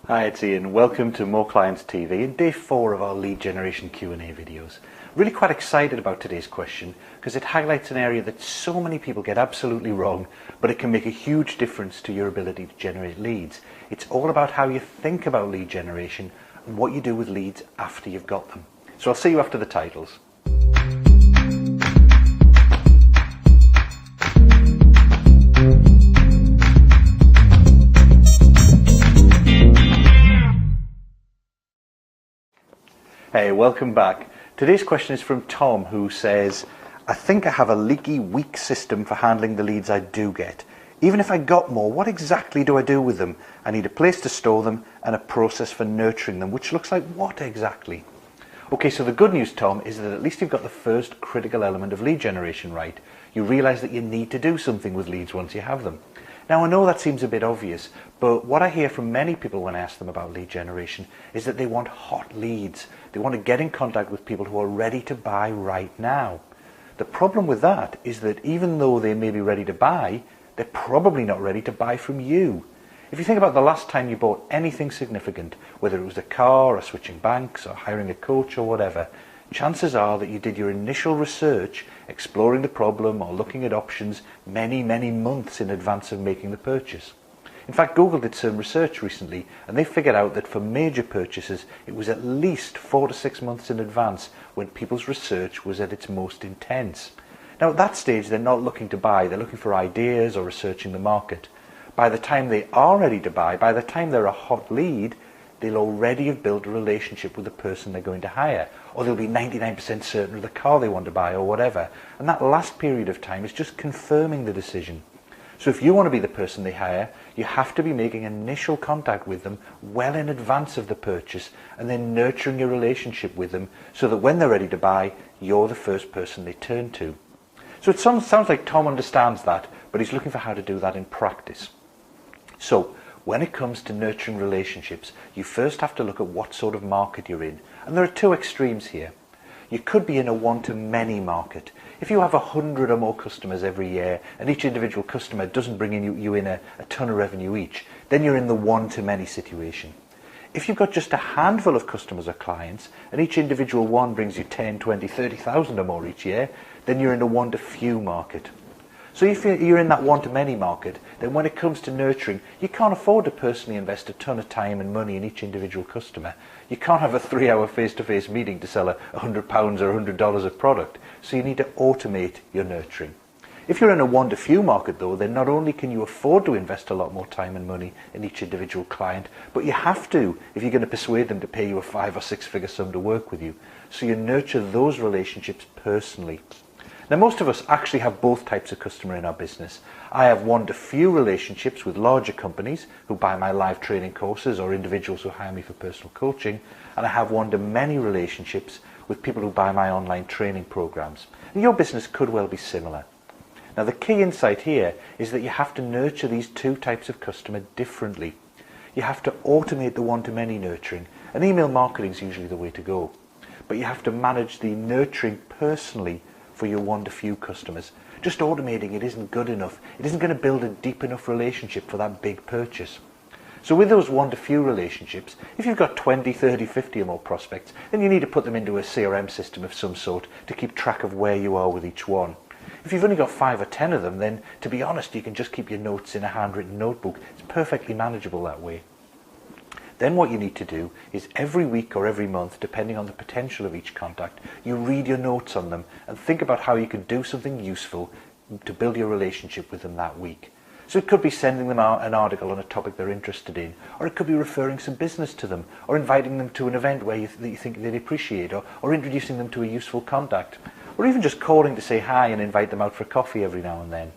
Hi, it's Ian. Welcome to More Clients TV and day 4 of our lead generation Q&A videos. Really quite excited about today's question because it highlights an area that so many people get absolutely wrong, but it can make a huge difference to your ability to generate leads. It's all about how you think about lead generation and what you do with leads after you've got them. So I'll see you after the titles. Hey, welcome back. Today's question is from Tom, who says, I think I have a leaky, weak system for handling the leads I do get. Even if I got more, what exactly do I do with them? I need a place to store them and a process for nurturing them, which looks like what exactly? Okay, so the good news, Tom, is that at least you've got the first critical element of lead generation right. You realize that you need to do something with leads once you have them. Now, I know that seems a bit obvious, but what I hear from many people when I ask them about lead generation is that they want hot leads. They want to get in contact with people who are ready to buy right now. The problem with that is that even though they may be ready to buy, they're probably not ready to buy from you. If you think about the last time you bought anything significant, whether it was a car or switching banks or hiring a coach or whatever, chances are that you did your initial research exploring the problem or looking at options many months in advance of making the purchase. In fact, Google did some research recently and they figured out that for major purchases it was at least 4 to 6 months in advance when people's research was at its most intense. Now at that stage they're not looking to buy, they're looking for ideas or researching the market. By the time they are ready to buy, by the time they're a hot lead, they'll already have built a relationship with the person they're going to hire, or they'll be 99% certain of the car they want to buy or whatever. And that last period of time is just confirming the decision. So if you want to be the person they hire, you have to be making initial contact with them well in advance of the purchase and then nurturing your relationship with them so that when they're ready to buy, you're the first person they turn to. So it sounds like Tom understands that, but he's looking for how to do that in practice. So when it comes to nurturing relationships, you first have to look at what sort of market you're in. And there are two extremes here. You could be in a one-to-many market. If you have 100 or more customers every year and each individual customer doesn't bring you in a ton of revenue each, then you're in the one-to-many situation. If you've got just a handful of customers or clients and each individual one brings you 10, 20, 30,000 or more each year, then you're in a one-to-few market. So if you're in that one-to-many market, then when it comes to nurturing, you can't afford to personally invest a ton of time and money in each individual customer. You can't have a 3-hour face-to-face meeting to sell £100 or $100 of product, so you need to automate your nurturing. If you're in a one-to-few market though, then not only can you afford to invest a lot more time and money in each individual client, but you have to if you're going to persuade them to pay you a 5 or 6 figure sum to work with you. So you nurture those relationships personally. Now most of us actually have both types of customer in our business. I have one-to-few relationships with larger companies who buy my live training courses or individuals who hire me for personal coaching, and I have one-to-many relationships with people who buy my online training programs. And your business could well be similar. Now the key insight here is that you have to nurture these two types of customer differently. You have to automate the one-to-many nurturing, and email marketing is usually the way to go. But you have to manage the nurturing personally for your one-to-few customers. Just automating it isn't good enough. It isn't going to build a deep enough relationship for that big purchase. So with those one-to-few relationships, if you've got 20, 30, 50 or more prospects, then you need to put them into a CRM system of some sort to keep track of where you are with each one. If you've only got 5 or 10 of them, then to be honest, you can just keep your notes in a handwritten notebook. It's perfectly manageable that way. Then what you need to do is every week or every month, depending on the potential of each contact, you read your notes on them and think about how you can do something useful to build your relationship with them that week. So it could be sending them out an article on a topic they're interested in, or it could be referring some business to them, or inviting them to an event that you think they'd appreciate, or introducing them to a useful contact, or even just calling to say hi and invite them out for a coffee every now and then.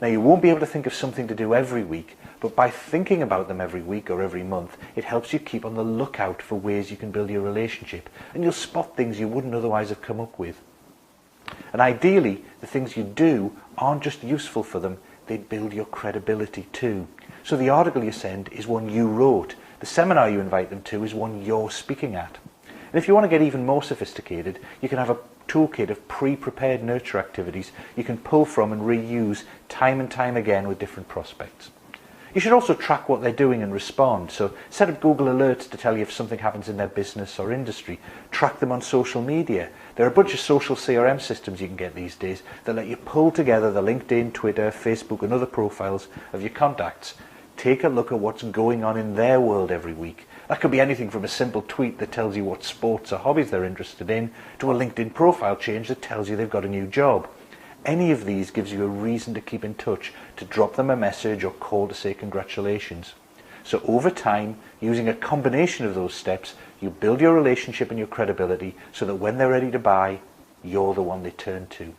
Now you won't be able to think of something to do every week, but by thinking about them every week or every month, it helps you keep on the lookout for ways you can build your relationship, and you'll spot things you wouldn't otherwise have come up with. And ideally, the things you do aren't just useful for them, they build your credibility too. So the article you send is one you wrote, the seminar you invite them to is one you're speaking at. And if you want to get even more sophisticated, you can have a toolkit of pre-prepared nurture activities you can pull from and reuse time and time again with different prospects. You should also track what they're doing and respond. So set up Google Alerts to tell you if something happens in their business or industry. Track them on social media. There are a bunch of social CRM systems you can get these days that let you pull together the LinkedIn, Twitter, Facebook and other profiles of your contacts. Take a look at what's going on in their world every week. That could be anything from a simple tweet that tells you what sports or hobbies they're interested in, to a LinkedIn profile change that tells you they've got a new job. Any of these gives you a reason to keep in touch, to drop them a message or call to say congratulations. So over time, using a combination of those steps, you build your relationship and your credibility so that when they're ready to buy, you're the one they turn to.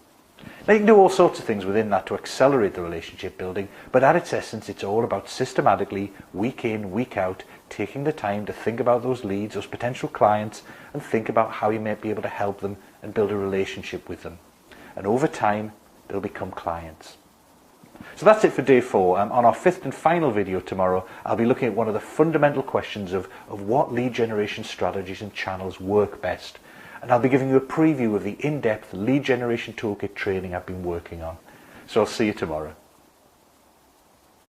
Now you can do all sorts of things within that to accelerate the relationship building, but at its essence it's all about systematically, week in, week out, taking the time to think about those leads, those potential clients, and think about how you might be able to help them and build a relationship with them. And over time, they'll become clients. So that's it for day 4. On our 5th and final video tomorrow, I'll be looking at one of the fundamental questions of what lead generation strategies and channels work best. And I'll be giving you a preview of the in-depth lead generation toolkit training I've been working on. So I'll see you tomorrow.